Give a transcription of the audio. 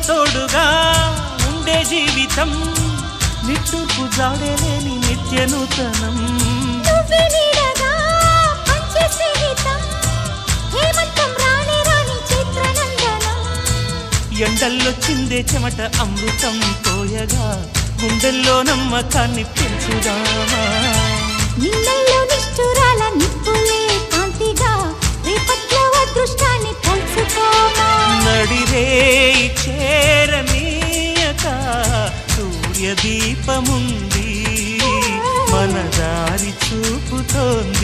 తోడుగా ఉండే జీవితం నిట్టూర్పు జాడలేని నిత్య నూతనం ఎండల్లో చిందే చెమట అమృతం పోయగా గుండెల్లో నమ్మకాన్ని పెంచుదామా నిన్నల్లో నిష్ఠురాల నిప్పులే కాంతిగా రేపట్లో అదృష్టాన్ని కలుసుకోమా నడిరే చేరనీయక సూర్యదీపముంది మన దారి చూపుతోంది